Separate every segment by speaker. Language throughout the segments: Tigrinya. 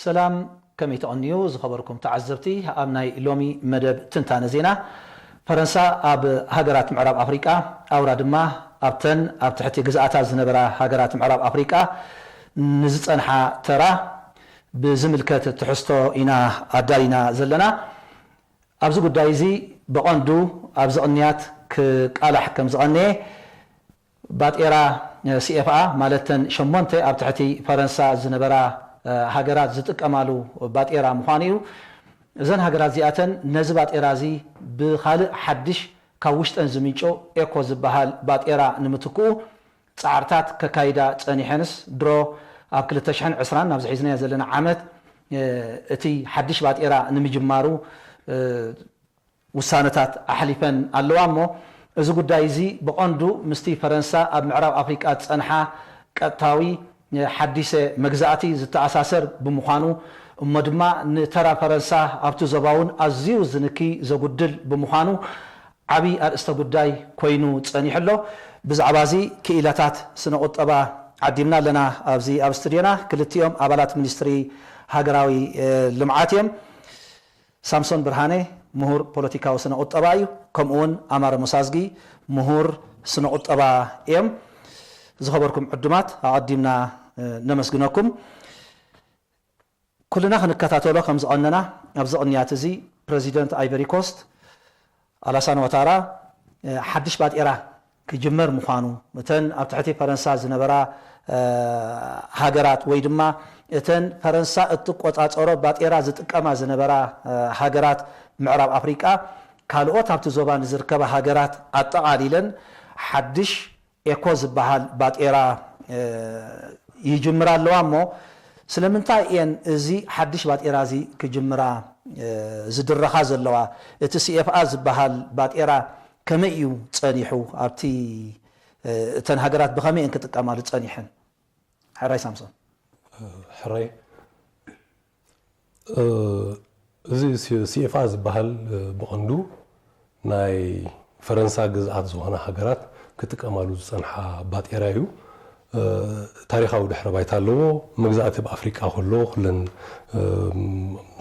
Speaker 1: سلام كميت أنيوز خبركم تعزبتي أمناي لومي مدب تنتان زينا فرنسا أب هجرات معرب أفريقيا أوراد ما أبتن أبتحتي جزءات زنبرة هجرات معرب أفريقيا نزت أنحى ترى بزملكة تحستو إنا أدارينا زلنا أبزق الدايزي بقندو أبزق النيات كألا حكم زغني بعد إيرا CFA مالتن شمونتي أبتحتي فرنسا زنبرة هاجرات زتك أمالو بات إيرا مخانيو زن هاجرات زياتن نزبات إيرازي بخالق حدش كوشت أنزمينشو إيكو زبهال بات إيرا نمتكو تعارتات ككايدا تاني حنس درو أكل تشحن عسران نفس حيزنا يزلنا عامت اتي حدش بات إيرا نمجمارو وسانتات أحلفن اللوامو إذا قد دايزي بقندو مستي فرنسا أب معرب أفريقيا تنحى كتاوي حديثة مجزاتي زت أساسر بمخانو مدما نترى فرنسا أبتو زباون أزيو زنكي زقدل بمخانو عبي أستقداي كوينو تاني حلو بزعبازي كإلاتات سنقط أبا عديمنا لنا أبزي أبسترينا كلتيهم أبالات منستري هاجراوي لمعاتيهم سامسون برهاني مهور بوليتيكاو سنقط أبايو كمون أمار مسازجي مهور سنقط أبا إيم زخبركم عدمات عديمنا نمسجنكم كلنا خنكتاتولو خمس أننا أبزقنيات زي بريزيدنت آيفري كوست ألاسان وتارا حدش بعد إيرا كجمر مخانو متن أبتحتي فرنسا زنبرا هاجرات ويدما متن فرنسا التقوت أوروبا بعد إيرا زتكما زنبرا هاجرات معرب أفريقيا كالوت أبتو زوبان زركبا هاجرات أتقاليلن حدش يكوز بحال بعد إيرا يجمرا لوامو سلمنتا إن زي حدش بعد إيرا زي كجمرا زدر رخاز اللوا CFA بحال بعد إيرا كميو تصانيحو أبتي تنهاجرات بخمي إنك تكمل تصانيحن حراي سامسون
Speaker 2: حراي زي CFA بحال بقندو ناي فرنسا جزءات زوانا هاجرات كتكملوا صنحة بات إيرايو تاريخه ودحر بايتالو مجزات بأفريقيا كله خلن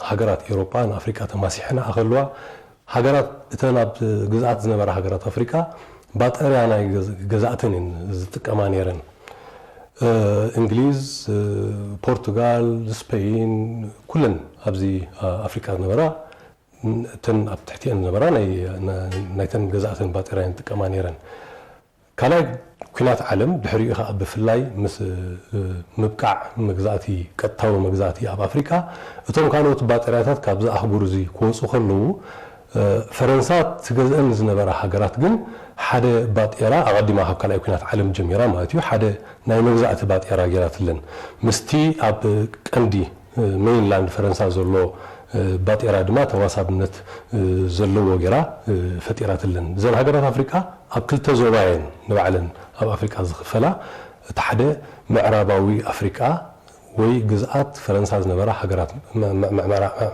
Speaker 2: هاجرات أوروبا أفريقيا تماسيحنا أخلوا هاجرات تناب جزءات زنبرة هاجرات أفريقيا بات إيرانا جزءاتين تكمانيرن إنجليز برتغال سبين كلن أبزي أفريقيا زنبرة تن أبتحتي زنبرة نايتن جزءاتين بات إيرانا تكمانيرن كلا كنات عالم بحريقها بفلاي مس مبقع مجزاتي كتاو مجزاتي أب أفريقيا أتوم كانوا تبات راتات كابز أخبروزي كونس وخلو فرنسا تجزء زنبرة حجرات جن حدا بات إيرا أقدم ما هب كلا كنات عالم جميرة ماتيو حدا ناي مجزات بات إيرا جرات لن مستي أب كندي مين لاند فرنسا زلو بات إيرا دما تواسبنت زلو وجرا فتيرات لن زين هاجرات أفريقيا أكل تزوبين نبعلن أب أفريقيا زخفلا تحدى معرباوي أفريقيا وجزءات فرنسا زنبرة حجرات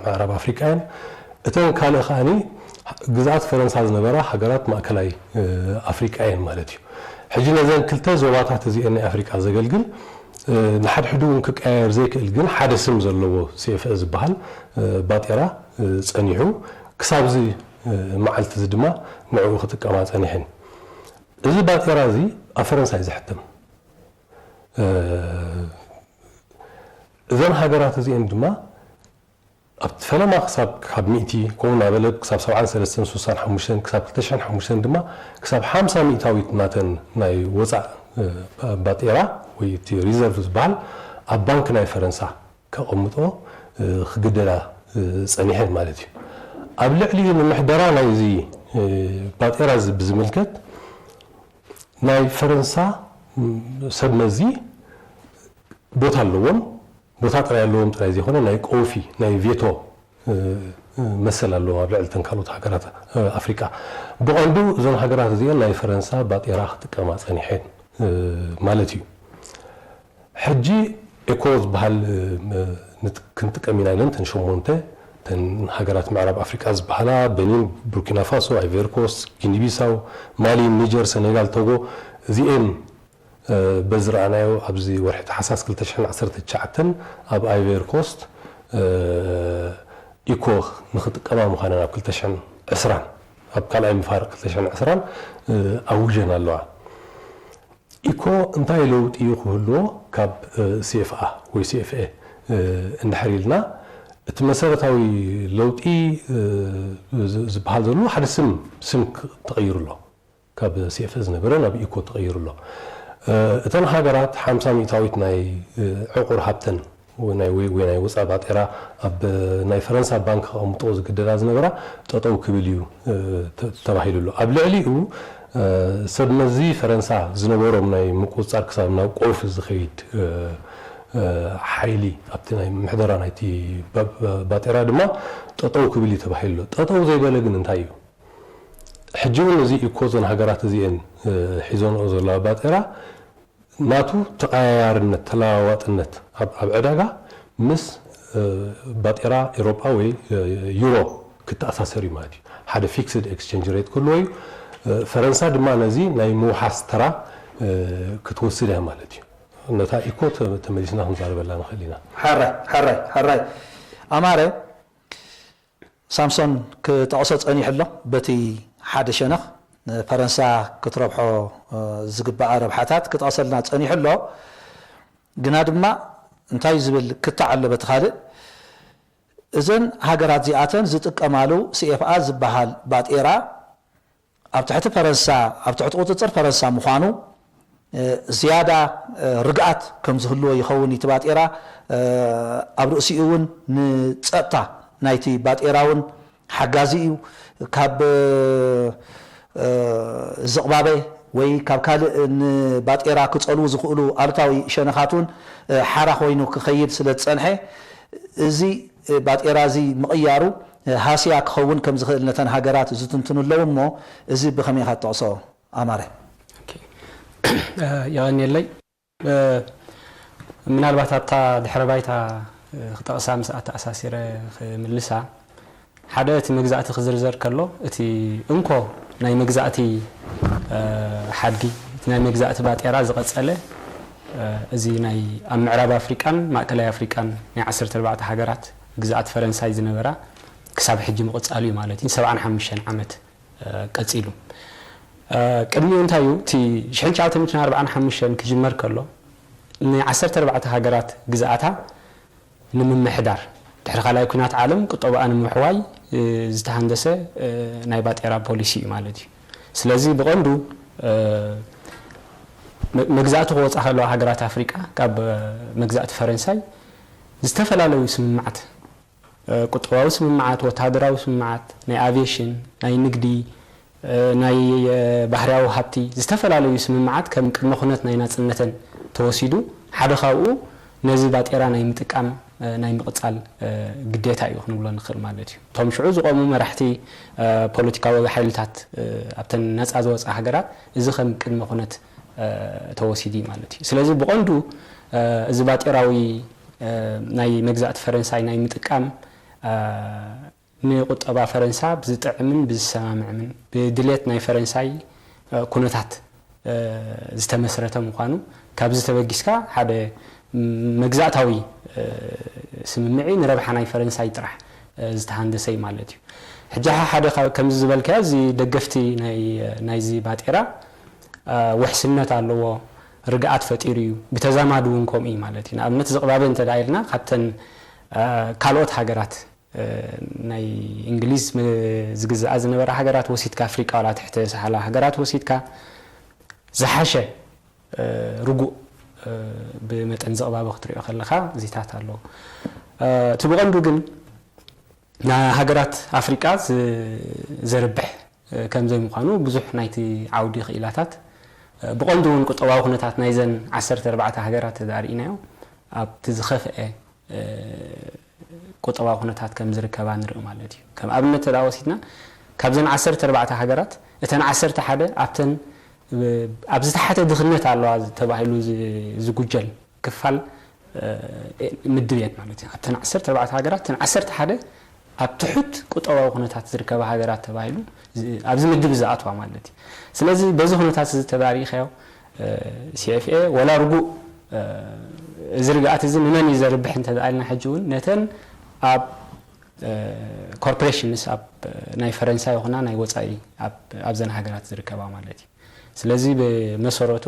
Speaker 2: معرب أفريقيا أتون كان خاني جزءات فرنسا زنبرة حجرات مأكلاي أفريقيا مالتي حجينا زين كل تزوبات زي إن أفريقيا زجلجل نحد حدود كأير زيك الجن حد اسم زلوا CFA زبحال باتيرا صنيحو كساب زي معلت زدما نعو خطك أما صنيحن إذا باتيرا زي فرنسا يزحتم إذا هاجرات زي عندما فلا ما كسب كسب 200 كونا بلد كسب 73 سوسان حمشن كسب 13 حمشن دما كسب 500 تاويت ناتن ناي وزع باتيرا ويتي ريزيرف زبال أبانك ناي فرنسا كقمتو خجدلا صنيحن مالتي قبل علي المحضرة ناي زي باتيرا بزملكت ناي فرنسا سب مزي بوتا اللوم بوتا طريا اللوم طريا زي هنا ناي قوفي ناي فيتو مثل اللوم قبل علي تنكالوت حجرات أفريقيا بقندو زون حجرات زي ناي فرنسا باتيرا تكما صنيحن مالتي حجي إيكوز بحال كنت كمينا لن تنشومونته تن هاجرات معرب أفريقيا زبحلا بنين بوركينا فاسو أيفير كوست غيني بيساو مالي نيجر سنغال توغو زي إن بزرعنايو أبزي ورحت حساس كل تشحن 19 أب أيفير كوست ኢኮ ንኽጥቀማ ምዃና ኣብ 2020 ኣብ ካልኣይ ምፋርቅ 2020 ኣውጀን ኣለዋ ኢኮ እንታይ ለውጢ ክህልዎ ካብ CFA ወይ CFA እንድሕሪልና እቲ መሰረታዊ ለውጢ ዝበሃል ዘሎ ሓደ ስም ተቐይሩሎ ካብ CFA ዝነበረ ናብ ኢኮ ተቐይሩሎ እተን ሃገራት 50 ሚእታዊት ናይ ዕቁር ሃብተን ወይ ናይ ወፃ ባጤራ ኣብ ናይ ፈረንሳ ባንክ ኣምጥኦ ዝግደዳ ዝነበራ ጠጠው ክብል እዩ ተባሂሉሎ ኣብ ልዕሊኡ ሰብ ነዚ ፈረንሳ ዝነበሮም ናይ ምቁፅጻር ክሳብ ናብ ቆፍ ዝኸይድ ሓይሊ ኣብቲ ናይ ምሕደራ ናይቲ ባጤራ ድማ ጠጠው ክብል እዩ ተባሂሉሎ ጠጠው ዘይበለ ግን እንታይ እዩ ሕጂ እውን እዚ ኢኮዞን ሃገራት እዚአን ሒዞንኦ ዘለዋ ባጤራ ናቱ ተቀያያርነት ተለዋዋጥነት ኣብ ዕዳጋ ምስ ባጤራ ኤውሮጳ ወይ ዩሮ ክተኣሳሰር እዩ ማለት እዩ ሓደ ፊክስድ ኤክስቼንጅ ሬት ኩሉ እዩ ፈረንሳ ድማ ነዚ ናይ ምውሓስ ተራ ክትወስድ እያ ማለት እዩ ነታ ኢኮ ተመሊስና ክንዛረበላ ንኽእል ኢና
Speaker 1: ሓራይ ኣማረ ሳምሶን ክጠቕሶ ፀኒሕ ኣሎ በቲ ሓደ ሸነኽ ፈረንሳ ክትረብሖ ዝግባኣ ረብሓታት ክጠቕሰልና ፀኒሕ ኣሎ ግና ድማ እንታይ ዝብል ክተዓለ በትኻልእ እዘን ሃገራት ዚኣተን ዝጥቀማሉ CFA ዝበሃል ባጤራ ኣብ ትሕቲ ፈረንሳ ኣብ ትሕቲ ቁፅፅር ፈረንሳ ምዃኑ ዝያዳ ርግኣት ከም ዝህልዎ ይኸውን እቲ ባጤራ ኣብ ርእሲኡ እውን ንፀጥታ ናይቲ ባጤራ እውን ሓጋዚ እዩ ካብ ዝቕባበ ወይ ካብ ካልእ ንባጤራ ክፀልው ዝኽእሉ ኣሉታዊ ሸነኻቱን ሓራ ኮይኑ ክኸይድ ስለ ዝፀንሐ እዚ ባጤራ እዚ ምቕያሩ ሃስያ ክኸውን ከም ዝኽእል ነተን ሃገራት ዝትንትኑለው እሞ እዚ ብኸመይ ኢኻ ትጠቕሶ ኣማረ
Speaker 3: يغني ምናልባት ኣብታ ድሕረ ባይታ ክጠቕሳ ምስኣታ ኣሳሲረ ምልሳ ሓደ እቲ መግዛእቲ ክዝርዘር ከሎ እቲ እንኮ ናይ መግዛእቲ ሓድጊ ናይ መግዛእቲ ባጤራ ዝቐፀለ እዚ ናይ ኣብ ምዕራብ ኣፍሪቃን ማእከላይ ኣፍሪቃን ናይ 14 ሃገራት ግዛኣት ፈረንሳይ ዝነበራ ክሳብ ሕጂ ምቕፃሉ እዩ ማለት እዩ 75 ዓመት ቀፂሉ ቅድሚኡ እንታይ እዩ እቲ 1945 ክጅመር ከሎ ናይ 14 ሃገራት ግዛኣታ ንምምሕዳር ድሕሪ ካልኣይ ኩናት ዓለም ቁጠባኣ ንምሕዋይ ዝተሃንደሰ ናይ ባጤራ ፖሊሲ እዩ ማለት እዩ ስለዚ ብቐንዱ መግዛእቲ ክወፃ ከለዋ ሃገራት ኣፍሪቃ ካብ መግዛእቲ ፈረንሳይ ዝተፈላለዩ ስምምዓት ቁጠባዊ ስምምዓት ወታደራዊ ስምምዓት ናይ አቪዬሽን ናይ ንግዲ ናይ ባህርያዊ ሃብቲ ዝተፈላለዩ ስምምዓት ከም ቅድመ ኩነት ናይ ናጽነትን ተወሲዱ ሓደ ካብኡ ነዚ ባጤራ ናይ ምጥቃም ናይ ምቕጻል ግዴታ እዩ ክንብሎ ንኽእል ማለት እዩ ቶም ሽዑ ዝቆሙ መራሕቲ ፖለቲካዊ ሓይልታት ኣብተን ነፃ ዝወፃ ሃገራት እዚ ከም ቅድመ ኩነት ተወሲዲ ማለት እዩ ስለዚ ብቐንዱ እዚ ባጤራዊ ናይ መግዛእቲ ፈረንሳይ ናይ ምጥቃም ንቁጠባ ፈረንሳ ብዝጥዕምን ብዝሰማምዕምን ብድሌት ናይ ፈረንሳይ ኩነታት ዝተመስረተ ምዃኑ ካብ ዝተበጊስካ ሓደ መግዛእታዊ ስምምዒ ንረብሓ ናይ ፈረንሳይ ጥራሕ ዝተሃንደሰይ ማለት እዩ ሕጂ ሓደ ከም ዝበልካ እዚ ደገፍቲ ናይዚ ባጤራ ውሕስነት ኣለዎ ርግኣት ፈጢሩ እዩ ብተዛማዱ እውን ከምኡ እዩ ማለት እዩ ንኣብነት ዝቕባበ እንተዳኢልና ካብተን ካልኦት ሃገራት ናይ እንግሊዝ ዝግዛኣ ዝነበራ ሃገራት ወሲድካ ኣፍሪቃ ዋላ ትሕቲ ሰሓላ ሃገራት ወሲድካ ዝሓሸ ርጉእ ብመጠን ዝቕባበ ክትሪኦ ከለኻ ዚታት ኣለዎ እቲ ብቐንዱ ግን ናይ ሃገራት ኣፍሪቃ ዘርብሕ ከም ዘይምዃኑ ብዙሕ ናይቲ ዓውዲ ክኢላታት ብቐንዱ እውን ቁጠባዊ ኩነታት ናይዘን 14 ሃገራት ተዳሪእናዮ ኣብቲ ዝኸፍአ ቁጠባዊ ኩነታት ከም ዝርከባ ንርኢ ማለት እዩ ከም ኣብነት ተዳወሲድና ካብዘን 14 ሃገራት እተን 11 ኣብተን ኣብ ዝተሓተ ድኽነት ኣለዋ ተባሂሉ ዝጉጀል ክፋል ምድብየት ማለት እዩ ኣብተን 14 ሃገራት እተን 11 ኣብ ትሑት ቁጠባዊ ኩነታት ዝርከባ ሃገራት ተባሂሉ ኣብዚ ምድብ ዝኣትዋ ማለት እዩ ስለዚ በዚ ኩነታት ዝተዳሪኸዮ CFA ወላ ርጉእ ዝርግኣት እዚ ንመን ይዘርብሕ እንተዳኢልና ሕጂ እውን ነተን ኣብ ኮርፖሬሽንስ ኣብ ናይ ፈረንሳይ ይኹና ናይ ወፃኢ ኣብ ዘን ሃገራት ዝርከባ ማለት እዩ ስለዚ በመሰረቱ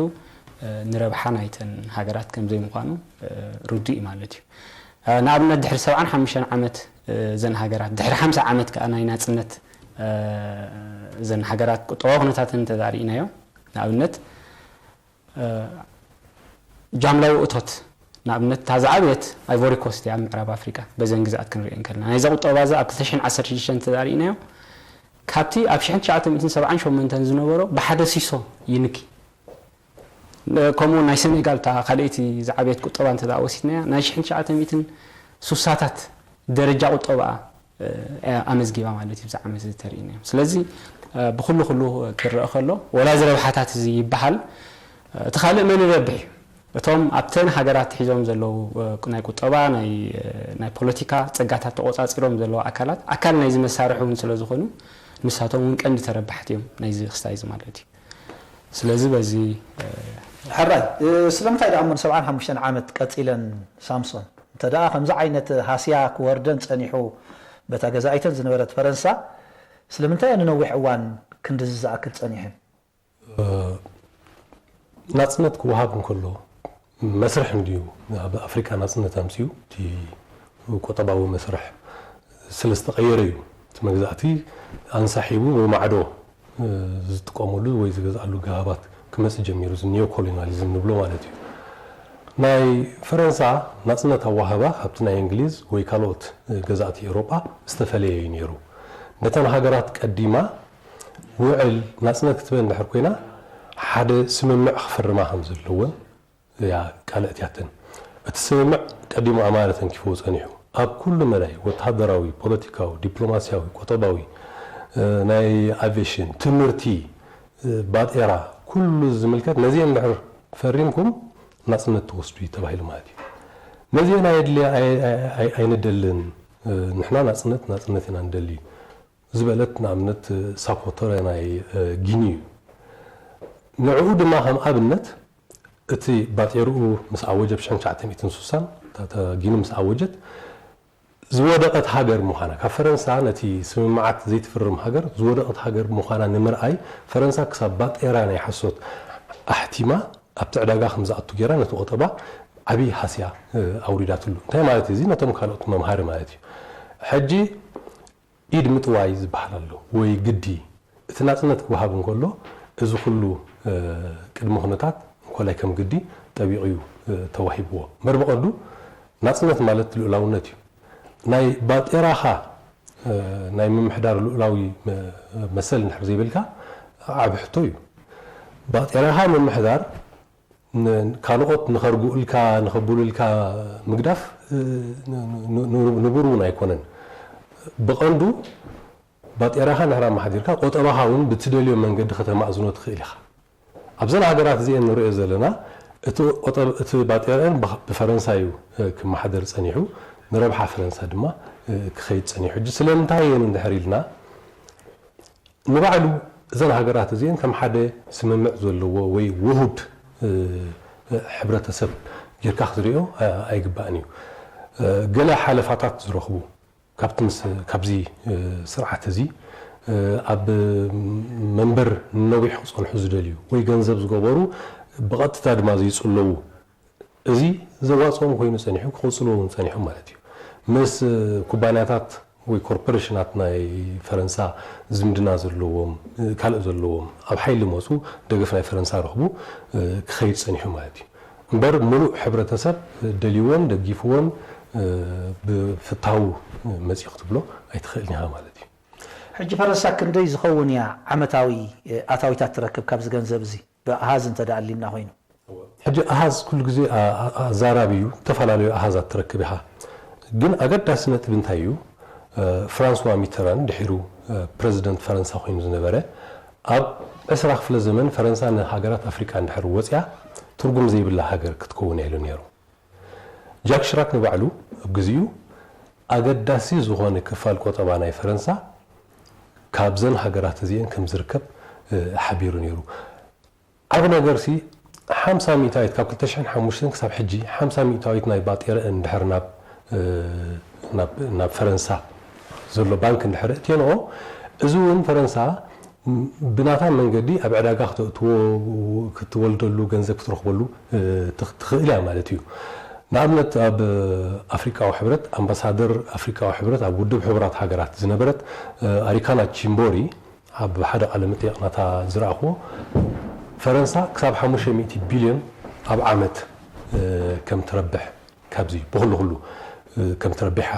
Speaker 3: ንረብሓ ናይተን ሃገራት ከም ዘይምዃኑ ርዱእ ማለት እዩ ንኣብነት ድሕሪ 75 ዓመት ዘን ሃገራት ድሕሪ 50 ዓመት ከዓ ናይ ናጽነት ዘን ሃገራት ቁጠባ ኩነታትን ተዛሪእናዮ ንኣብነት ጃምላዊ እቶት ንኣብነት ታዛዕብየት አይቮሪ ኮስት ኣብ ምዕራብ ኣፍሪካ በዘን ግዛኣት ክንሪአን ከለና ናይዛ ቁጠባ ዛ ኣብ 2016 ተዛሪእናዮ ካብቲ ኣብ 1978 ዝነበሮ ብሓደ ሲሶ ይንኪ ከምኡ ናይ ሴኔጋል ታ ካልእቲ ዝዓብየት ቁጠባ እንተዳወሲትናያ ናይ 1960ታት ደረጃ ቁጠባ ኣመዝጊባ ማለት እዩ ብዛዕባ እዚ ተሪእናዮ ስለዚ ብኩሉ ክረአ ከሎ ወላ ዝረብሓታት እዚ ይበሃል ተኻልእ መን ይረብሕ እቶም ኣብተን ሃገራት ሒዞም ዘለው ናይ ቁጠባ ናይ ፖለቲካ ፀጋታት ተቆጻጽሮም ዘለው ኣካላት ኣካል ናይ ዝመሳርሑን ስለዝኾኑ ንሳቶም ውን ቀንዲ ተረባሕቲ እዮም ናይ እዚ ክስታይ ማለት እዩ ስለዚ በዚ
Speaker 1: حراي سلمتاي دامن 75 عامت قصيلن سامسون تدا خمز عينت هاسيا كوردن صنيحو بتا غزايتن زنبرت فرنسا سلمتاي ننوح اوان كندز زاكل صنيحن
Speaker 2: ناصنت كوهابن كله مسرح نديو بافريكا ناصنت امسيو تي قطباو مسرح سلستغيريو تمغزاتي انصاحبو ومعدو زتقوملو وي زغزالو غابات كمس جميرو نيو كولونياليزم نبلو مالتي ناي فرنسا ناصنت وهابا حبتنا انجليز وي كالوت غزاتي اوروبا استفليه ينيرو نتن هاغرات قديما وعل ناصنت كتبن دحر كوينا حدا سممع خفرما همزلون يا قالتياتن اتسممع قديما امارتن كيفو صنيحو اب كل مراي وتحضراوي بوليتيكاو دبلوماسياوي قطباوي ناي افيشن تمرتي بعد ايرا كل زملكات نزين نحر فريمكم ناصنت توسدو يتباهل مالتي نزين ايدلي اي ندلن نحنا ناصنتنا ندلي زبلتنا امنت ساكوتورنا غيني نعود ما هم ابنت اتي باطيرو مسعوجه بشان 1960 تا غيني مسعوجت زودقت هاجر مخانا كفرنسا نتي سممعت زي تفرم هاجر زودقت هاجر مخانا نمرأي فرنسا كسبات ايران يحسوت احتما ابتعداغا خمزاتو غيرا نتو قطبا ابي حاسيا اوريداتلو انت مالتي زي نتم كالوت ممهار مالتي حجي ايد متوايز بحالالو وي قدي اتناصنت وهابن كله ازو كله قدم هنتات كولاي كم قدي طبيعيو توحيبو مربقدو ناصنت مالت الاولونتي ناي باطيراها ناي ممحدار الاولوي مثل نحر زي بالكا عبحتوي باطيراها ممحدار كانوت نخرجو لكا نخبول لكا مقداف نبرونا يكونن بقندو باطيراها نهرا محديركا قطبها ون بتدليو منقد ختم ازنو تخيلها ابزن هاجرات زي نرئ زلنا اتو باطيران بفرنسايو كما حدر صنيحو نربح فرنسا دما كخيت صنيح حج سلامتاي ندحريلنا نبعلو زن هاجرات زين كم حدا سممع زلو وي وهود حبرتسب يركا خدريو ايغبانيو قلا حلفاتات زرخبو كابتنس كابزي سرعه زي اب منبر نويح صنح زدليو وي غنزب زغبرو بقطتا دما زي صلو ازي زواصوم كوينو صنيحو خصلو صنيحو مالتي مس كوبانياتات وي كوربوريشنات ناي فرنسا زمدنا زلوهم كال زلوهم اب حيل موسو دغف ناي فرنسا رخبو كخيت صنيحو مالتي امبر ملو حبرتسب دليون دغيفون بفتاو مسيخ تبلو ايتخلنيها مالتي
Speaker 1: حج فرنسا كندي زخون يا عمتاوي اتاويتات تركب كابز غنزب زي بهاز انت دالينا هوينو حج
Speaker 2: اهاز كل غزي زارابيو تفلاليو اهازات تركبها ግን አገዳስነት ብንታዩ ፍራንስዋ ሚተራን ድሕሩ ፕሬዝዳንት ፈረንሳ ኮይኑ ዝነበረ ኣብ 10 ክፍለ ዘመን ፈረንሳ ንሃገራት ኣፍሪካ እንድሕር ወፅያ ትርጉም ዘይብላ ሃገር ክትከውን ይሉ ነይሩ ጃክ ሽራክ ንባዕሉ ኣብ ግዜኡ ኣገዳሲ ዝኾነ ክፋል ቆጠባ ናይ ፈረንሳ ካብዘን ሃገራት እዚአን ከም ዝርከብ ሓቢሩ ነይሩ ኣብ ነገርሲ 50 ሚታዊት ካብ 2005 ክሳብ ሕጂ 50 ሚታዊት ናይ ባጤረ እንድሕር ናብ ናብ ፈረንሳ ዘሎ ባንክ እንድሕር እትየንኦ እዙውን ፈረንሳ ብናታ መንገዲ ኣብ ዕዳጋ ክትወልደሉ ገንዘብ ክትረኽበሉ ትኽእል እያ ማለት እዩ ንኣብነት ኣብ ኣፍሪካዊ ሕብረት ኣምባሳደር ኣፍሪካዊ ሕብረት ኣብ ውድብ ሕብራት ሃገራት ዝነበረት ኣሪካና ቺምቦሪ ኣብ ሓደ ቃለ መጠይቕ ናታ ዝረኣኽዎ ፈረንሳ ክሳብ 500 ቢልዮን ኣብ ዓመት ከም ትረብሕ ካብዚ ብኩሉ ከም ትረብሓ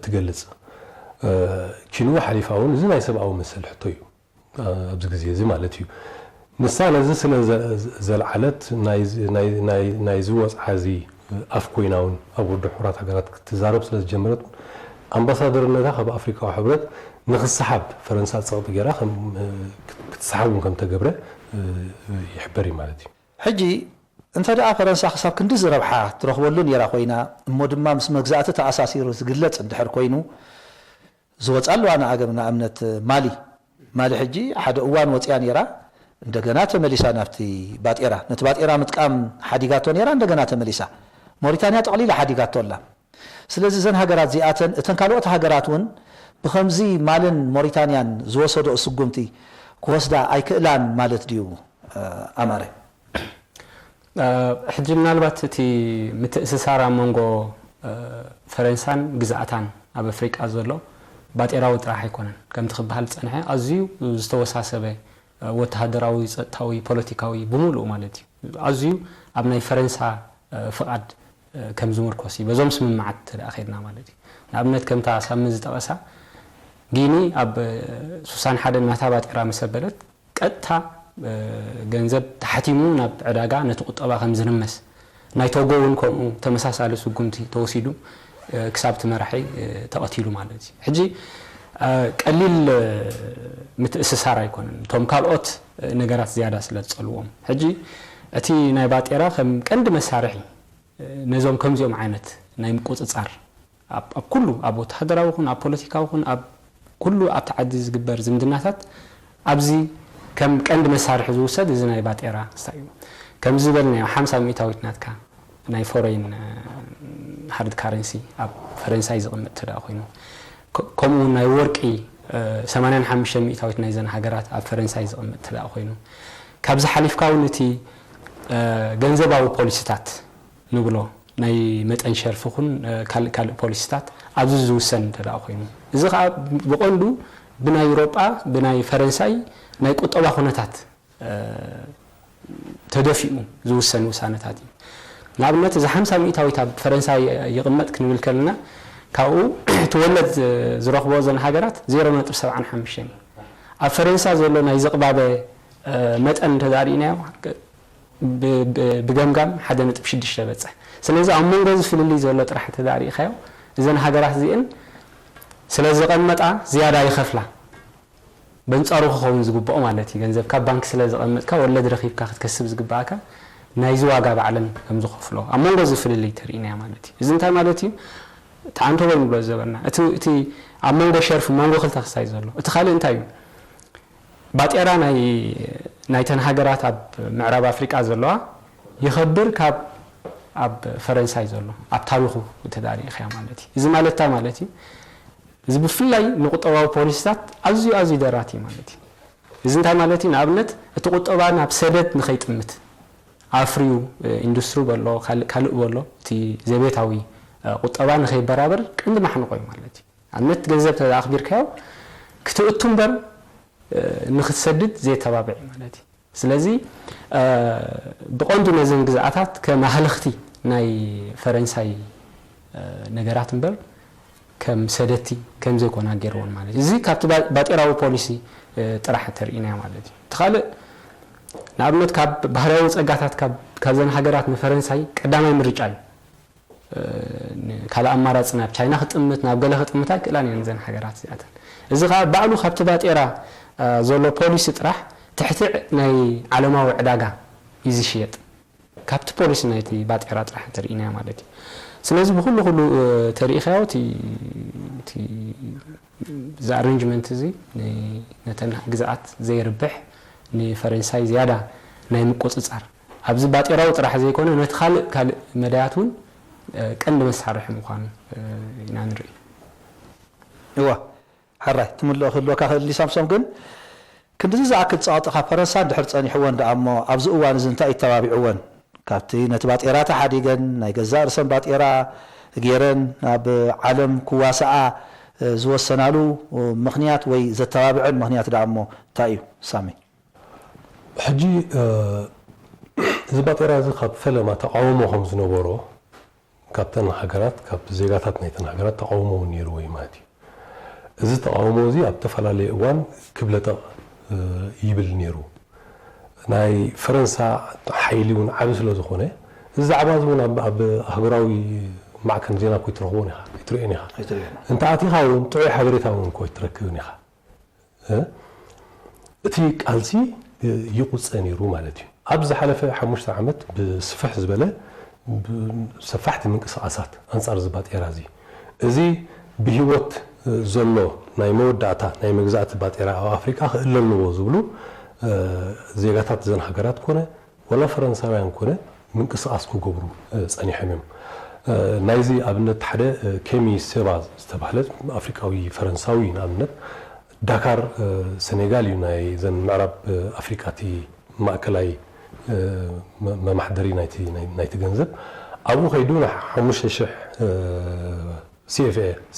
Speaker 2: ትገልጽ ኪኑ ሓሊፋ እውን እዚ ናይ ሰብኣዊ መሰል ሕቶ እዩ ኣብዚ ግዜ እዚ ማለት እዩ ንሳ ነዚ ስለ ዘለዓለት ናይ ዝወፅዓ እዚ ኣፍ ኮይናውን ኣብ ውድብ ሕብራት ሃገራት ክትዛረብ ስለ ዝጀመረት ኣምባሳደርነታ ካብ ኣፍሪካዊ ሕብረት ንክስሓብ ፈረንሳ ፀቕጢ ገይራ ክትስሓብ ከም ተገብረ ይሕበር ማለት እዩ
Speaker 1: ሕጂ እንተ ደኣ ፈረንሳ ክሳብ ክንዲ ዝረብሓ ትረኽበሉ ነራ ኮይና እሞ ድማ ምስ መግዛእቲ ተኣሳሲሩ ዝግለጽ እንድሕር ኮይኑ ዝወፃሉ ንኣገር ንኣብነት ማሊ ሕጂ ሓደ እዋን ወፅያ ነራ እንደገና ተመሊሳ ናብቲ ባጤራ ነቲ ባጤራ ምጥቃም ሓዲጋቶ ነራ እንደገና ተመሊሳ ሞሪታንያ ጠቕሊላ ሓዲጋቶ ኣላ ስለዚ ዘን ሃገራት ዚኣተን እተን ካልኦት ሃገራት እውን ብከምዚ ማልን ሞሪታንያን ዝወሰዶ እስጉምቲ ክወስዳ ኣይክእላን ማለት ድዩ ኣማረ
Speaker 3: ሕጂ ምናልባት እቲ ምትእስሳር ኣብ መንጎ ፈረንሳን ግዛእታን ኣብ ኣፍሪቃ ዘሎ ባጤራዊ ጥራሕ ኣይኮነን ከምቲ ክበሃል ፀንሐ ኣዝዩ ዝተወሳሰበ ወተሃደራዊ ፀጥታዊ ፖለቲካዊ ብምሉእ ማለት እዩ ኣዝዩ ኣብ ናይ ፈረንሳ ፍቓድ ከም ዝምርኮስ እዩ በዞም ስምምዓት ተኣኺድና ማለት እዩ ንኣብነት ከምታ ሳምን ዝጠቐሳ ጊኒ ኣብ 61 ናታ ባጤራ መሰበለት ቀጥታ ገንዘብ ተሓቲሙ ናብ ዕዳጋ ነቲ ቁጠባ ከም ዝንመስ ናይ ቶጎ እውን ከምኡ ተመሳሳሊ ስጉምቲ ተወሲዱ ክሳብ ትመራሒ ተቐቲሉ ማለት እዩ ሕጂ ቀሊል ምትእስሳር ኣይኮነን ቶም ካልኦት ነገራት ዝያዳ ስለ ዝጸልዎም ሕጂ እቲ ናይ ባጤራ ከም ቀንዲ መሳርሒ ነዞም ከምዚኦም ዓይነት ናይ ምቁፅጻር ኣብ ኩሉ ኣብ ወተሃደራዊ ይኹን ኣብ ፖለቲካዊ ይኹን ኣብ ኩሉ ኣብ ተዓዲ ዝግበር ዝምድናታት ኣብዚ ከም ቀንዲ መሳርሒ ዝውሰድ እዚ ናይ ባጤራ ስታዩ ከም ዝበልና 50 ሚእታዊት ናትካ ናይ ፎሬን ሃርድ ካረንሲ ኣብ ፈረንሳይ ዝቕመጥ ተዳ ኮይኑ ከምኡ ናይ ወርቂ 85 ሚእታዊት ናይ ዘን ሃገራት ኣብ ፈረንሳይ ዝቕመጥ ተዳ ኮይኑ ካብዚ ሓሊፍካ እውን እቲ ገንዘባዊ ፖሊሲታት ንብሎ ናይ መጠን ሸርፍ ይኹን ካልእ ፖሊሲታት ኣብዚ ዝውሰን ተዳ ኮይኑ እዚ ከዓ ብቐንዱ ብናይ ኤውሮጳ ብናይ ፈረንሳይ ናይ ቁጠባ ኩነታት ተደፊኡ ዝውሰን ውሳነታት እዩ ንኣብነት እዚ 50 ሚእታዊት ኣብ ፈረንሳይ ይቕመጥ ክንብል ከለና ካብኡ ትወለድ ዝረኽቦ ዘን ሃገራት 0.75 ኣብ ፈረንሳ ዘሎ ናይ ዝቕባበ መጠን ተዛሪእናዮ ብገምጋም 1.6 በፅሕ ስለዚ ኣብ መንጎ ዝፍልልይ ዘሎ ጥራሕ ተዛሪእኻዮ እዘን ሃገራት እዚአን ስለ ዝቐመጣ ዝያዳ ይኸፍላ በንጻሩ ክኸውን ዝግብኦ ማለት እዩ ገንዘብ ካብ ባንክ ስለ ዝቐመጥካ ወለድ ረኺብካ ክትከስብ ዝግባእካ ናይ ዝዋጋ ባዕለን ከም ዝኸፍሎ ኣብ መንጎ ዝፍልልይ ተርእይና ማለት እዩ እዚ እንታይ ማለት እዩ ተኣንቶ ወይ ንብሎ ዘበና እቲ ኣብ መንጎ ሸርፍ መንጎ ክልተ ክሳይ ዘሎ እቲ ካልእ እንታይ እዩ ባጤራ ናይ ተን ሃገራት ኣብ ምዕራብ ኣፍሪቃ ዘለዋ ይኸብር ካብ ኣብ ፈረንሳይ ዘሎ ኣብ ታሪኹ ተዳሪእኻ ማለት እዩ እዚ ማለት ማለት እዩ እዚ ብፍላይ ንቁጠባዊ ፖሊሲታት ኣዝዩ ደራቲ ማለት እዩ እዚ እንታይ ማለት እዩ ንኣብነት እቲ ቁጠባ ናብ ሰደድ ንኸይጥምት ኣፍሪዩ ኢንዱስትሪ በሎ ካልእ በሎ እቲ ዘቤታዊ ቁጠባ ንኸይበራበር ቅንዲ ማሕንቆ እዩ ማለት እዩ ኣብነት ገንዘብ ተኣኽቢርካዮ ክትእቱ እምበር ንኽትሰድድ ዘይተባብዕ ማለት እዩ ስለዚ ብቐንዱ ነዘን ግዝኣታት ከማህልኽቲ ናይ ፈረንሳይ ነገራት እምበር ከም ሰደቲ ከም ዘይኮና ገይርዎን ማለት እዩ እዚ ካብቲ ባጤራዊ ፖሊሲ ጥራሕ ተርእይና ማለት እዩ ተኻልእ ንኣብነት ካብ ባህላዊ ፀጋታት ካብዘን ሃገራት ንፈረንሳይ ቀዳማይ ምርጫ እዩ ካልእ ኣማራፂ ናብ ቻይና ክጥምት ናብ ገለ ክጥምት ኣይክእላን እየን ዘን ሃገራት እዚኣተን እዚ ከዓ ባዕሉ ካብቲ ባጤራ ዘሎ ፖሊሲ ጥራሕ ትሕቲ ናይ ዓለማዊ ዕዳጋ እዩ ዝሽየጥ ካብቲ ፖሊሲ ናይቲ ባጤራ ጥራሕ ተርእይና ማለት እዩ ስለዚ ብኩሉ ተርእይኻዮ እቲ ኣሬንጅመንት እዚ ነተን ግዝኣት ዘይርብሕ ንፈረንሳይ ዝያዳ ናይ ምቁፅፃር ኣብዚ ባጤራዊ ጥራሕ ዘይኮነ ነቲ ካልእ መዳያት እውን ቀንዲ መሳርሒ ምዃኑ ኢና ንርኢ
Speaker 1: እዋ حراي تملأ خلوا كاخذ اللي سامسون جن كنت زعكت صاطخ فرنسا دحر صني حوان دامو ابز اوان زنتا يتابعون كابتي نتبات ايراتا حديقن ناي غزار سنبات ايرا غيرن اب عالم كواسا زوسنالو مخنيات وي زتابعن مخنيات دامو تايو سامي
Speaker 2: حجي زبات ايرا زخاب فلما تقاوموهم زنبورو كابتن هاجرات كاب زيغاتات نيتن هاجرات تقاومو نيرو ماتي እዚ ተቃውሞ እዚ ኣብ ተፈላለየ እዋን ክብለጠ ይብል ነይሩ ናይ ፈረንሳ ሓይሊ እውን ዓብ ስለ ዝኾነ እዚ ዛዕባ እውን ኣብ ሃገራዊ ማዕከን ዜና ኮይ ትረኽቦን ኢኻ ይትርእን ኢኻ እንተ ኣቲኻ እውን ጥዑይ ሓበሬታ እውን ኮይ ትረክብን ኢኻ እቲ ቃልሲ ይቁፀ ነይሩ ማለት እዩ ኣብ ዝሓለፈ 5 ዓመት ብስፍሕ ዝበለ ሰፋሕቲ ምንቅስቃሳት ኣንጻር ዝባጤራ እዚ ብሂወት ዘሎ ናይ መወዳእታ ናይ መግዛእቲ ባጤራ ኣብ ኣፍሪካ ክእለልዎ ዝብሉ ዜጋታት ዘን ሃገራት ኮነ ወላ ፈረንሳውያን ኮነ ምንቅስቃስ ክገብሩ ፀኒሖም እዮም ናይዚ ኣብነት ሓደ ኬሚ ሴባ ዝተባህለ ኣፍሪካዊ ፈረንሳዊ ንኣብነት ዳካር ሴኔጋል እዩ ናይ ዘን ምዕራብ ኣፍሪካቲ ማእከላይ መማሕደሪ ናይቲ ገንዘብ ኣብኡ ከይዱ 5000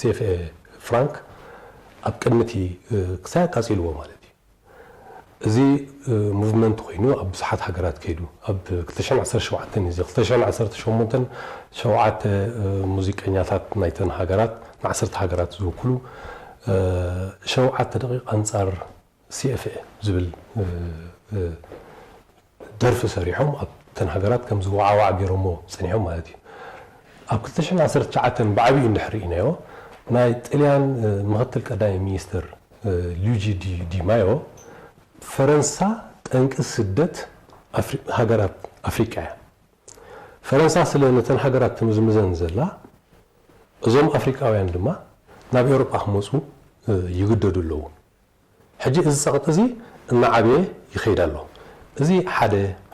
Speaker 2: CFA فرانك ኣብ ቅድሚቲ ክሳይ ቃጺልዎ ማለት እዩ እዚ ሙቭመንት ኮይኑ ኣብ ብዙሓት ሃገራት ከይዱ ኣብ 2017 እዚ 2018 ሸውዓተ ሙዚቀኛታት ናይተን ሃገራት ን10 ሃገራት ዝውክሉ ሸውዓተ ደቂቕ ኣንጻር CFA ዝብል ደርፊ ሰሪሖም ኣብ ተን ሃገራት ከም ዝወዓዋዕ ገይሮሞ ፀኒሖም ማለት እዩ ኣብ 2019 ብዓብዪ እንድሕሪኢናዮ ናይ ጣልያን ምክትል ቀዳማይ ሚኒስትር ሉጂ ዲ ማዮ ፈረንሳ ጠንቂ ስደት ሃገራት ኣፍሪካ ፈረንሳ ስለ ነተን ሃገራት ትምዝምዘን ዘላ እዞም ኣፍሪካውያን ድማ ናብ ኤውሮጳ ክመፁ ይግደዱ ኣለዉ ሕጂ እዚ ፀቕጢ እዚ እናዓበየ ይኸይድ ኣሎ እዚ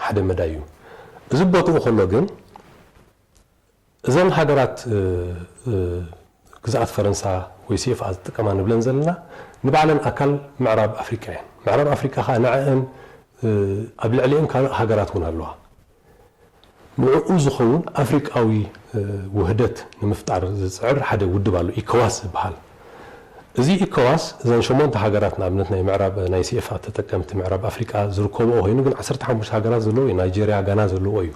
Speaker 2: ሓደ መዳይ እዩ እዚ ቦትኡ ከሎ ግን እዘን ሃገራት ግዛኣት ፈረንሳ ወይ CFA ዝጥቀማ ንብለን ዘለና ንባዕለን ኣካል ምዕራብ ኣፍሪካ እየን ምዕራብ ኣፍሪካ ከዓ ንዕአን ኣብ ልዕሊአን ካልእ ሃገራት እውን ኣለዋ ንዕኡ ዝኸውን ኣፍሪቃዊ ውህደት ንምፍጣር ዝፅዕር ሓደ ውድብ ኣሎ ኢኮዋስ ዝበሃል እዚ ኢኮዋስ እዘን 8 ሃገራት ንኣብነት ናይ ምዕራብ ናይ CFA ተጠቀምቲ ምዕራብ ኣፍሪካ ዝርከብኦ ኮይኑ ግን 15 ሃገራት ዘለዎ እዩ ናይጀርያ ጋና ዘለዎ እዩ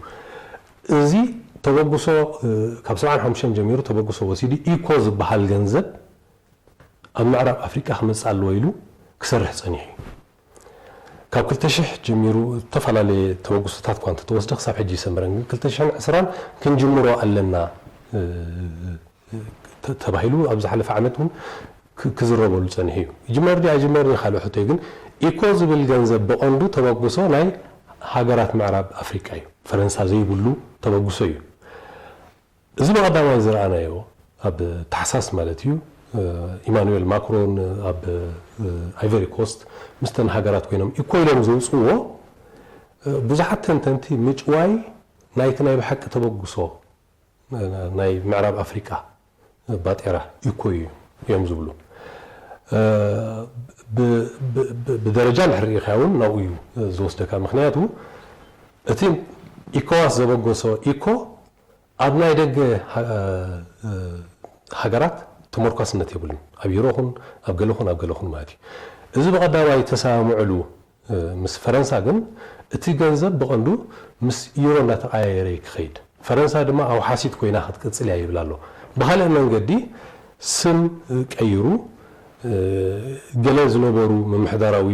Speaker 2: እዚ ተበግሶ ካብ 75 ጀሚሩ ተበግሶ ወሲዲ ኢኮ ዝበሃል ገንዘብ ኣብ ምዕራብ ኣፍሪካ ክመጽእ ኣለዎ ኢሉ ክሰርሕ ፀኒሑ ካብ 2000 ጀሚሩ ተፈላለየ ተበግሶታት እኳ እንተተወስደ ክሳብ ሕጂ ይሰምረን ግን 2020 ክንጅምሮ ኣለና ተባሂሉ ኣብ ዝሓለፈ ዓመት እውን ክዝረበሉ ፀኒሑ እዩ ይጅመር ዲ ኣይጅመር ካልእ ሕቶ ግን ኢኮ ዝብል ገንዘብ በቐንዱ ተበግሶ ናይ ሃገራት ምዕራብ ኣፍሪካ እዩ ፈረንሳ ዘይብሉ ተበግሶ እዩ እዚ በቀዳማይ ዝረኣናዮ ኣብ ታሕሳስ ማለት እዩ ኢማኑኤል ማክሮን ኣብ አይቨሪ ኮስት ምስተን ሃገራት ኮይኖም ኢኮይሎም ዘውፅዎ ብዙሓት ተንተንቲ ምጭዋይ ናይቲ ናይ ብሓቂ ተበግሶ ናይ ምዕራብ ኣፍሪካ ባጤራ ኢኮይ እዮም ዝብሉ ብደረጃ ንሕሪኢኻ እውን ናብኡ እዩ ዝወስደካ ምክንያቱ እቲ ኢኮዋስ ዘበገሶ ኢኮ ኣብ ናይ ደገ ሃገራት ተመርኳስነት የብሉን ኣብ ዩሮኹን ኣብ ገለኹን ማለት እዩ እዚ በቀዳማይ ተሰማምዕሉ ምስ ፈረንሳ ግን እቲ ገንዘብ ብቐንዱ ምስ ዩሮ እናተቀያየረ ክኸይድ ፈረንሳ ድማ ኣብ ሓሲት ኮይና ክትቅፅል እያ ይብል ኣሎ ብካልእ መንገዲ ስም ቀይሩ ገለ ዝነበሩ ምምሕዳራዊ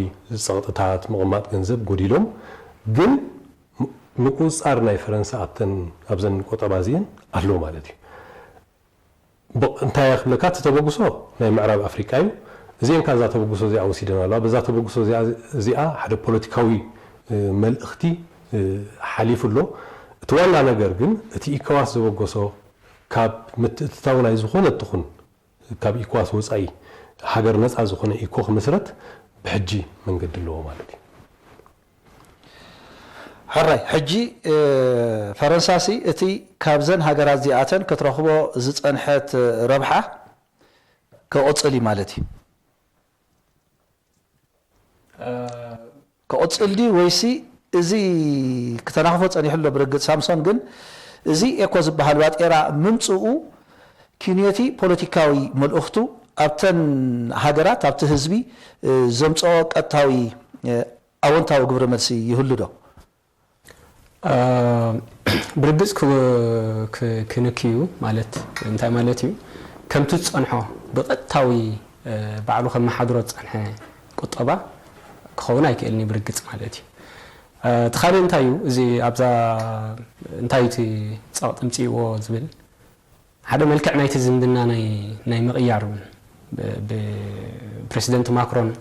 Speaker 2: ፀቕጥታት ምቕማጥ ገንዘብ ጎዲሎም ግን ምቁፃር ናይ ፈረንሳ ኣብዘን ቆጠባ እዚአን ኣሎ ማለት እዩ እንታይ ክብለካ ተበግሶ ናይ ምዕራብ ኣፍሪካ እዩ እዚአን ካዛ ተበግሶ እዚኣ ወሲደን ኣለዋ በዛ ተበግሶ እዚኣ ሓደ ፖለቲካዊ መልእኽቲ ሓሊፉ ኣሎ እቲ ዋና ነገር ግን እቲ ኢኮዋስ ዘበገሶ ካብ ምትእትታው ናይ ዝኾነ ትኹን ካብ ኢኮዋስ ወፃኢ ሃገር ነፃ ዝኾነ ኢኮ ክምስረት ብሕጂ መንገዲ ኣለዎ ማለት እዩ حراي حجي فرنساسي اتي كابزن هاجرات زياتن كترخبو زصنحت ربحه
Speaker 1: كأصلي مالتي كأصلي ويسي إزي كتناخفت أن يحلو برقد سامسون جن إزي إيكوز بهالوات إيرا ممسؤو كينيتي بوليتيكاوي ملأختو أبتن هاجرات أبت حزبي زمصو قطاوي أونتاو قبر ملسي يهلو دو
Speaker 3: برقد كنكيو مالت انتاي مالتيو كم تصنحو بقطاوي بعلو خم حضرو تصنحه قطبا كخونا يكلني برقد مالتي تخالي انتايو زي ابزا انتايتي صوت امصيو زبل هذا ملكع نايت زمدنا ناي مقيار بريزيدنت ماكرون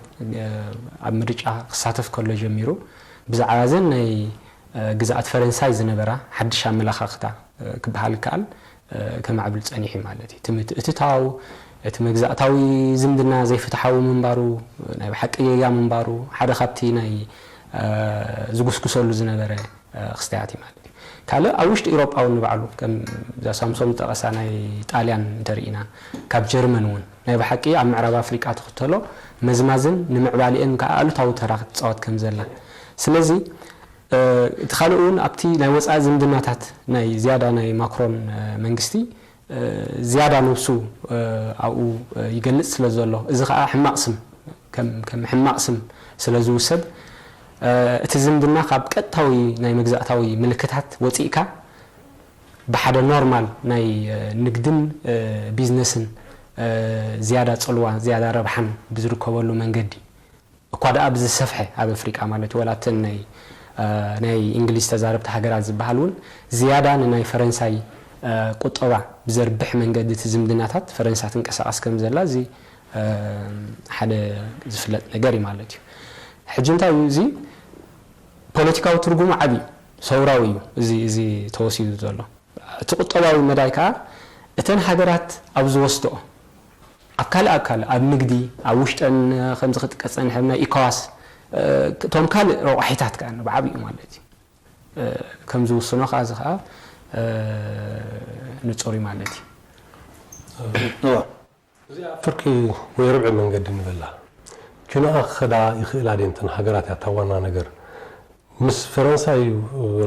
Speaker 3: امريكا خساتف كله جميرو بزعازن ناي غزات فرنساي زنبرا حدش املاخختا كبحال كال كما عبل صنيحي مالتي تمت اتتاو اتمغزاتاوي زمدنا زي فتحاو منبارو ناي بحقيه منبارو حدا خابتي ناي زغسكسولو زنبره خستياتي مالتي كاله اوشت اوروباو نبعلو كم ذا سامسونج تقساناي طاليان درينا كاب جرمن ون ناي بحقي ام معرب افريقيا تختلو مزمازن نمعبالين كالو تاو تراخ تصوت كم زلا سلازي تخالون ابتي ناي وصا زمدناتات ناي زياده ناي ماكرون منغستي زياده نفسو او يغلص سلازلو اذا حماقسم كم حماقسم سلازو سب اتزمدنا خاب قطاوي ناي مغزاتاوي ملكታት وصيكا بحد نورمال ناي نقدن بيزنسن زياده صلوا زياده ربحن بزركبلو منغدي اكوادا ابز سفحه اب افريقيا مالت ولاتن ناي انجليز تزاربت هاجرات زبحالون زياده ناي فرنساي قطبا بزربح منغد تزمدناتات فرنسا تنقساس كم زلا زي حدا زفلت نغري مالتي حجنتا يزي بوليتيكاو ترغم عبي ثوراوي زي توسيد زلو تقطباوي مدايكا اتن هاجرات ابز وستو اكل اب نغدي اوشتن خمس خطقصن حنا ايكواس توم كال روحيتات كان بعبي مالتي كم زوسنو خازخا نصوري مالتي
Speaker 2: تركي ويربع من قد نبلا كنا خدا يخيل عليه انت هاجرات يتوانا نجر مس فرنساي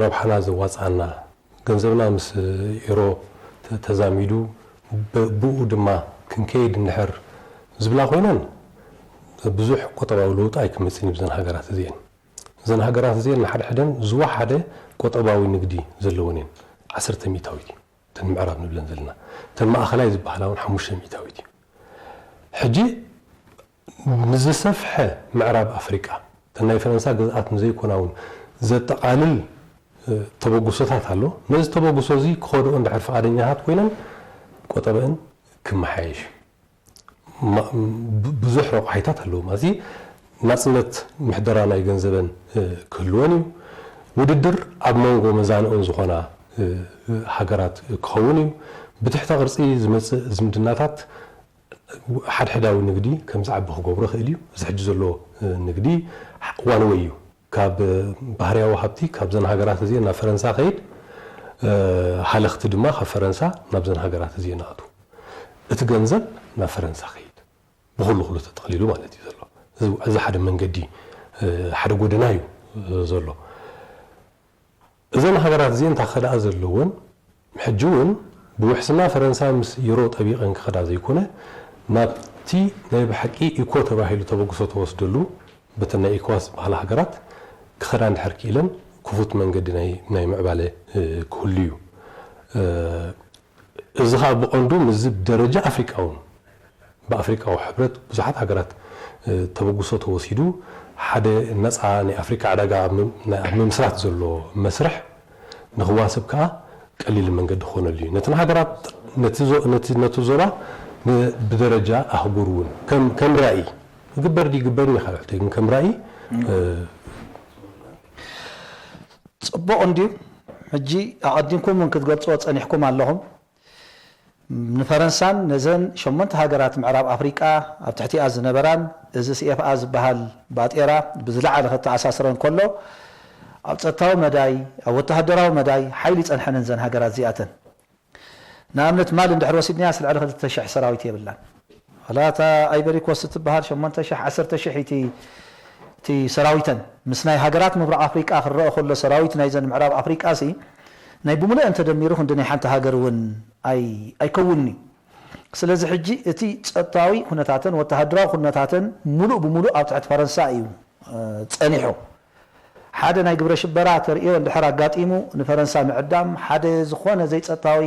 Speaker 2: ربحنا زواصعنا ገንዘብና ምስ ኢሮ ተዛሚዱ ብኡ ድማ ክንከይድ ንሕር ዝብላ ኮይነን ብዙሕ ቆጠባዊ ለውጥ ኣይክመጽን ይብዘን ሃገራት እዚአን ዘን ሃገራት እዚአን ሓደ ሓደን ዝዋሓደ ቆጠባዊ ንግዲ ዘለወን 10 ሚታዊት ተን ምዕራብ ንብለን ዘለና ተን ማእኸላይ ዝበሃላውን 5 ሚታዊት ሕጂ ንዝሰፍሐ ምዕራብ ኣፍሪቃ ተናይ ፈረንሳ ግዛኣት ንዘይኮናውን ዘጠቃልል ተበጉሶታት አሎ ነዚ ተበጉሶ እዚ ኮዶ እንድሕር ፈቃደኛታት ኮይነን ቆጠበን ክመሓይሽ ብዙሕ ረቑሒታት ኣለዎ ማዚ ናጽነት ምሕደራ ናይ ገንዘበን ክህልወን እዩ ውድድር ኣብ መንጎ መዛንኦን ዝኾና ሃገራት ክኸውን እዩ ብትሕቲ ቅርጺ ዝመጽእ ዝምድናታት ሓድሕዳዊ ንግዲ ከም ዝዓቢ ክገብሮ ክእል እዩ እዚ ሕጂ ዘሎ ንግዲ ዋንወይ እዩ ካብ ባህርያዊ ሃብቲ ካብ ዘን ሃገራት እዚአን ናብ ፈረንሳ ከይድ ሓለኽቲ ድማ ካብ ፈረንሳ ናብ ዘን ሃገራት እዚአን ኣቱ እቲ ገንዘብ ናብ ፈረንሳ ከይድ ብኩሉ ኩሉ ተጠቕሊሉ ማለት እዩ ዘሎ እዚ ሓደ መንገዲ ሓደ ጎደና እዩ ዘሎ እዘን ሃገራት እዚአን ታኸዳኣ ዘለወን ሕጂ እውን ብውሕስና ፈረንሳ ምስ ዩሮ ጠቢቐን ክኸዳ ዘይኮነ ናብቲ ናይ ብሓቂ ኢኮ ተባሂሉ ተበግሶ ተወስደሉ በተን ናይ ኢኮዋስ ባህላ ሃገራት ክኸዳ እንድሕር ክኢለን ክፉት መንገዲ ናይ ምዕባለ ክህሉ እዩ እዚ ኸ ብቐንዱ ምዝ ደረጃ ኣፍሪቃውን ብኣፍሪቃዊ ሕብረት ብዙሓት ሃገራት ተበግሶ ተወሲዱ ሓደ ነፃ ናይ ኣፍሪቃ ዕዳጋ ኣብ ምምስራት ዘሎ መስርሕ ንኽዋስብ ከዓ ቀሊል መንገዲ ክኾነሉ እዩ ነቲ ሃገራት ነቲ ዞባ بدرجة أخبرون كم رأي يقبرني خلعته كم رأي
Speaker 1: صبوا عندي هجي أقدمكم من كتقول صوت أن يحكم عليهم من فرنسا نزن شمنت هاجرات معرب أفريقيا أبتحتي أز نبران إذا سيف أز بهال بعد إيرا بزلع على خط أساسران كله أبتحتاو مداي أو تهدراو مداي حيلت أن حننزن هاجرات زيادة نامنت مال ندحر وسيدني اسل على 3 سراويت يبلان خلاتا ايبري كوست تبهال 8,000 تي سراويتن مسناي هاجرات مبرق افريقيا خرأ كل سراويت نايزن معراب افريقيا سي ناي بملء انت دميرو خندني حنت هاجر ون اي كوني ስለዚ ሕጂ እቲ ጸጥታዊ ኩነታትን ወተሃደራዊ ኩነታትን ሙሉእ ብሙሉእ ኣብ ትሕቲ ፈረንሳይ እዩ ጸኒሑ ሓደ ናይ ግብረ ሽበራ ተርእዮ እንድሕር ኣጋጢሙ ንፈረንሳይ ምዕዳም ሓደ ዝኾነ ዘይጸጥታዊ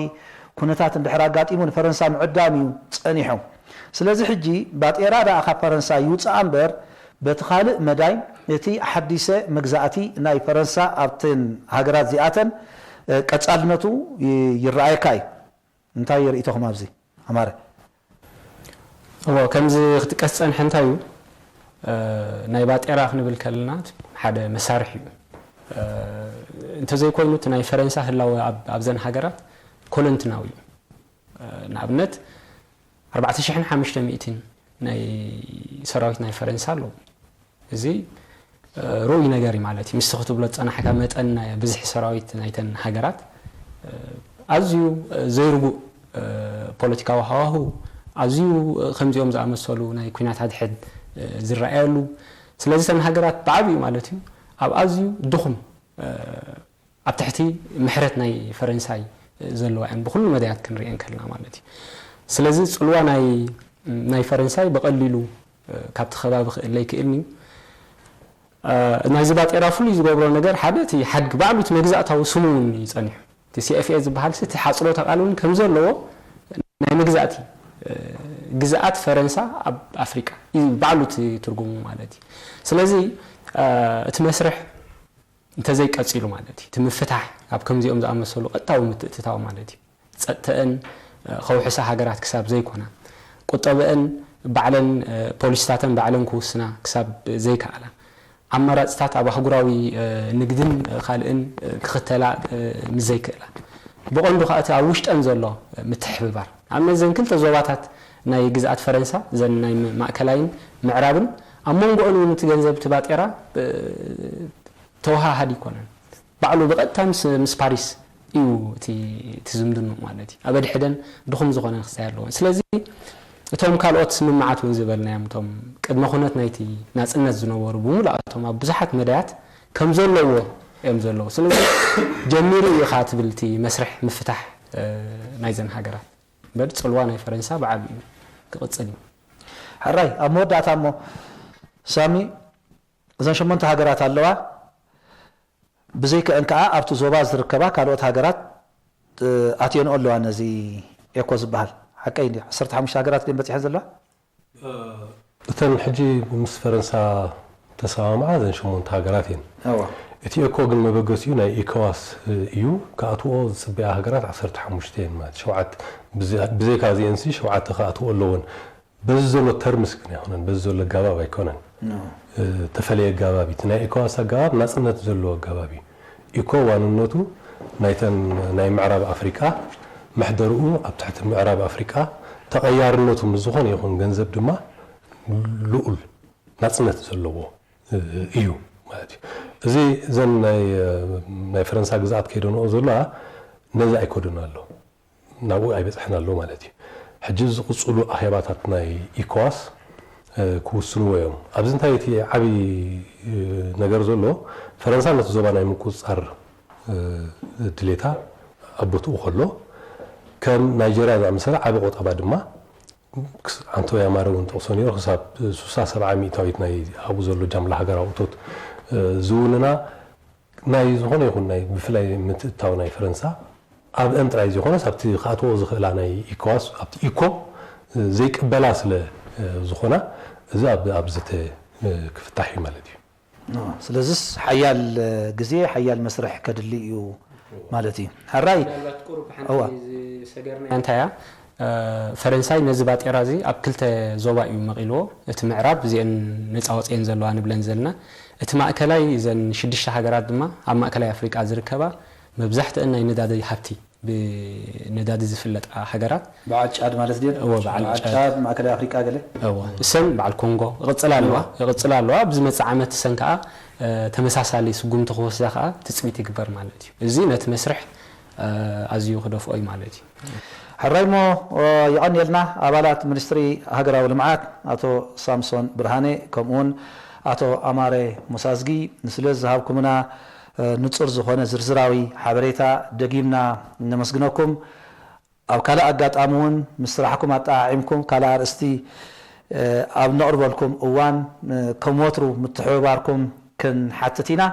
Speaker 1: ኩነታት እንድሕር ኣጋጢሙ ንፈረንሳይ ምዕዳም እዩ ጸኒሑ ስለዚ ሕጂ ባጤራ ዳ ካብ ፈረንሳይ ይውፅኣ እምበር በቲ ካልእ መዳይ እቲ ሓዲሰ መግዛእቲ ናይ ፈረንሳይ ኣብተን ሃገራት ዚኣተን ቀጻልነቱ ይረኣየካ እዩ እንታይ የርእይተኹም ኣብዚ أماره.
Speaker 3: هو كم زي اختكاس عن حنتايو نايبات إراق نبل كلنات حدا مسارحي أنت زي كونو تناي فرنسا هلا وأبزن حجرات كلن تناوي نابنت 4,500 ناي سراويت ناي فرنسا لو زي روي نجاري مالتي مستخدم بلاد أنا حكمت أن بزح سراويت نايتن حجرات أزيو زي رجو ፖለቲካዊ ሃዋሁ ኣዝዩ ከምዚኦም ዝኣመሰሉ ናይ ኩናት ሓድሕድ ዝረኣያሉ ስለዚ ተን ሃገራት ብዓብዩ ማለት እዩ ኣብ ኣዝዩ ድኹም ኣብ ትሕቲ ምሕረት ናይ ፈረንሳይ ዘለዋ እየን ብኩሉ መዳያት ክንሪአን ከለና ማለት እዩ ስለዚ ፅልዋ ናይ ፈረንሳይ በቀሊሉ ካብቲ ከባቢ ክእለይ ክእልኒ ናይ ዝባጤራ ፍሉይ ዝገብሮ ነገር ሓደ እቲ ሓድጊ ባዕሉ እቲ መግዛእታዊ ስሙ ይፀኒሑ TCFA ዝበሃል ስቲ ሓጽሎ ተቃሉን ከም ዘለዎ ናይ መግዛእቲ ግዛኣት ፈረንሳ ኣብ ኣፍሪቃ ባዕሉት ትርጉሙ ማለት እዩ ስለዚ እቲ መስርሕ እንተዘይቀፂሉ ማለት እዩ እቲ ምፍታሕ ኣብ ከምዚኦም ዝኣመሰሉ ቀጥታዊ ምትእትታው ማለት እዩ ጸጥተን ከውሕሳ ሃገራት ክሳብ ዘይኮና ቁጠበአን ባዕለን ፖሊስታተን ባዕለን ክውስና ክሳብ ዘይከኣላ ኣማራጽታት ኣብ ኣህጉራዊ ንግድን ካልእን ክኽተላ ምዘይክእላ ብቆንዱ ኸኣቲ ኣብ ውሽጠን ዘሎ ምትሕብባር ኣብ መዘን ክልተ ዞባታት ናይ ግዛኣት ፈረንሳ ዘን ናይ ማእከላይን ምዕራብን ኣብ መንጎኦም እቲ ገንዘብ ትባጤራ ተወሃሃድ ይኮነን ባዕሉ ብቐጥታ ምስ ፓሪስ እዩ እቲ ዝምድኑ ማለት እዩ ኣብ ድሕደን ድኹም ዝኾነ ክሳይ ኣለዎ ስለዚ እቶም ካልኦት ስምምዓት እውን ዝበልናዮም እቶም ቅድመ ኩነት ናይቲ ናጽነት ዝነበሩ ብሙሉኣቶም ኣብ ብዙሓት መዳያት ከም ዘለዎ እዮም ዘለዎ ስለዚ ጀሚሩ እዩ ኻ ትብልቲ መስርሕ ምፍታሕ ናይ ዘን ሃገራት በድ ጽልዋ ናይ ፈረንሳ ብዓብዩ ክቕጽል እዩ ሕራይ ኣብ መወዳእታ እሞ ሳሚ እዘን 8 ሃገራት ኣለዋ ብዘይክአን ከዓ ኣብቲ ዞባ ዝርከባ ካልኦት ሃገራት ኣትየን ኣለዋ ነዚ ኤኮ ዝበሃል حكاي 15 هاجرات اللي بتحز له
Speaker 2: تن حجي مس فرنسا تسامع زين شو من هاجراتين
Speaker 1: ايوه
Speaker 2: اتي اكو قل ما بقسيو ناي ايكواس يو كاتو سبع هاجرات 15 ما شوعت بزي كازينسي شوعت خاتو لون بزول ترمس كن هون بزول الجواب يكونن تفلي الجواب تناي ايكواس جواب نصنت زلو جوابي ايكو واننوتو نايتن ناي معرب افريقيا محدرؤو اب تحت معرب افريقيا تغيرنته مزخون يكون ገንዘብ ድማ ልኡል ናጽነት ዘለዎ እዩ ማለት እዚ ዘን ናይ ፈረንሳ ግዛት ከይደኖ ዘላ ነዛ ኣይኮድን ኣሎ ናው ኣይበጽሕና ኣሎ ማለት እዩ ሕጂ ዝቕጽሉ ኣኼባታት ናይ ኢኮዋስ ክውስኑ ወዮም ኣብዚ እንታይ እቲ ዓቢ ነገር ዘሎ ፈረንሳ ነቲ ዞባ ናይ ምቁጽጻር ድሌታ ኣቦትኡ ከሎ كان نيجيريا ذا مثلا عبي قطبة دما أنتو يا مارون توصلني رخصة 700 تاويت ناي أبو زلو جملة حجر أو توت زوننا ناي زخون يكون ناي بفلاي متتاو ناي فرنسا أب أنت عايز يكون سبتي خاطو زخلا ناي إيكواس أبتي إيكو زيك بلاس ل زخونا زاب أبزت كفتحي مالدي
Speaker 1: سلازس حيال جزية حيال مسرح كدليو مالتي هالراي
Speaker 3: هو سجرنا أنتيا فرنساي نزبات إرازي أبكلت زوبا يمغيلو اتمعراب زين نتعوض إنزلوا عن بلنزلنا اتماكلاي زين شدش حجرات دما أما أكلاي أفريقيا زركبا مبزحت إنه ينداد يحبتي بنداد زفلت حجرات
Speaker 1: بعد شاد مالت دين
Speaker 3: هو بعد
Speaker 1: شاد ما أكلاي أفريقيا قاله
Speaker 3: هو السن بعد الكونغو غتصل علوا بزمت عامة السنكا تمساسالي سقوم تخوص ذاك تسميت كبر مالتي زينة مسرح أزيو خدف أي مالتي
Speaker 1: حرايمو يقنيلنا أبالات منستري هجرة ولمعات أتو سامسون برهاني كمون أتو أماري مسازجي نسلز هابكمنا نتصر زخونة زرزراوي حبريتا دقيمنا نمسجنكم أو كلا أجات أمون مسترحكم أتعيمكم كلا أرستي أو نقربلكم أوان كموترو متحوباركم كن حتتينا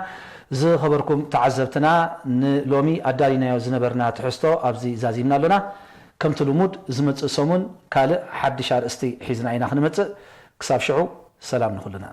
Speaker 1: زي خبركم تعذبتنا نلومي أدارينا يوزنبرنا تحستو أبزي زازيمنا لنا كم تلومود زمت سومون كالي حد شار استي حيزنا عينا خنمت كساب شعو سلام نخلنا